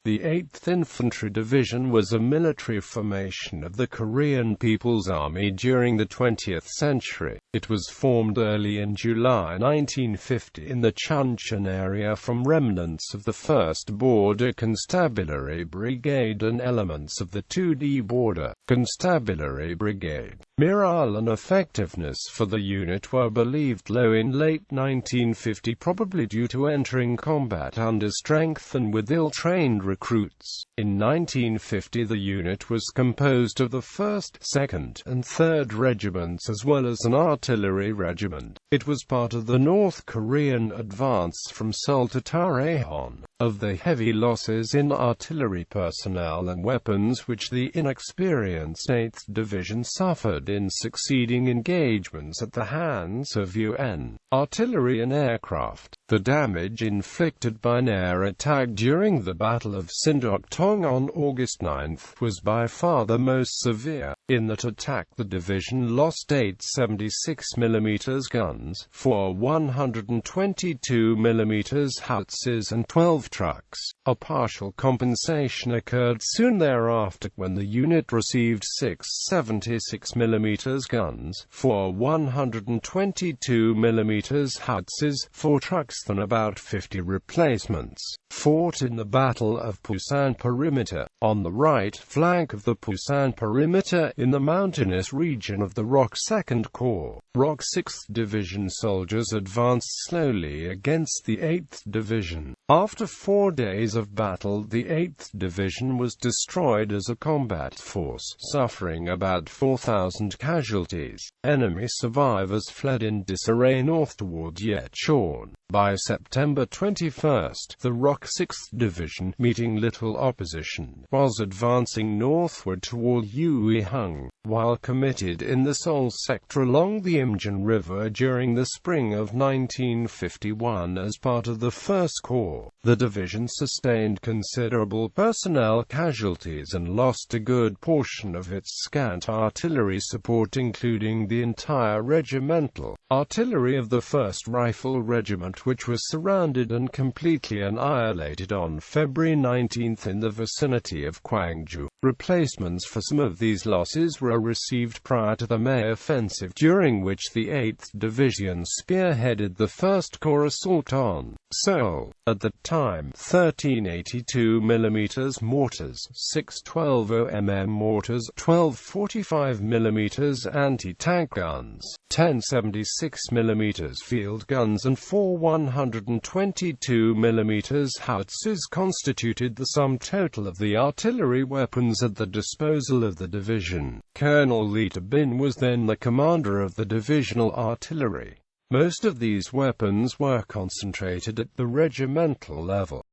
The 8th Infantry Division was a military formation of the Korean People's Army during the 20th century. It was formed early in July 1950 in the Chuncheon area from remnants of the 1st Border Constabulary Brigade and elements of the 2D Border Constabulary Brigade.Morale and effectiveness for the unit were believed low in late 1950, probably due to entering combat under strength and with ill-trained recruits. In 1950 the unit was composed of the 1st, 2nd, and 3rd Regiments as well as an artillery regiment. It was part of the North Korean advance from Seoul to Tareon. Of the heavy losses in artillery personnel and weapons which the inexperienced 8th Division suffered in succeeding engagements at the hands of UN artillery and aircraft, the damage inflicted by an air attack during the Battle of Sindok-tong on August 9 was by far the most severe. In that attack the division lost 8 76mm guns, 4 122mm howitzers and 12 trucks. A partial compensation occurred soon thereafter when the unit received 6 76mm guns, 4 122mm howitzers, 4 trucks and about 50 replacements. Fought in the Battle of Pusan Perimeter, on the right flank of the Pusan Perimeter in the mountainous region of the ROK 2nd Corps. ROK 6th Division soldiers advanced slowly against the 8th Division. After 4 days of battle the 8th Division was destroyed as a combat force, suffering about 4,000 casualties. Enemy survivors fled in disarray north toward Chuncheon. By September 21, the ROK 6th Division, meeting little opposition, was advancing northward toward Uihung, while committed in the Seoul sector along the Imjeon River during the spring of 1951 as part of the 1st Corps. The division sustained considerable personnel casualties and lost a good portion of its scant artillery support, including the entire regimental artillery of the 1st Rifle Regiment, which was surrounded and completely annihilated on February 19 in the vicinity of Gwangju. Replacements for some of these losses were received prior to the May offensive, during which the 8th Division spearheaded the 1st Corps assault on Seoul. At the time, 13 82mm mortars, 6 12mm mortars, 12 45mm anti-tank guns, 10 76mm field guns and 4 122mm howitzers constituted the sum total of the artillery weapons at the disposal of the division. Colonel Lee Tabin was then the commander of the divisional artillery. Most of these weapons were concentrated at the regimental level.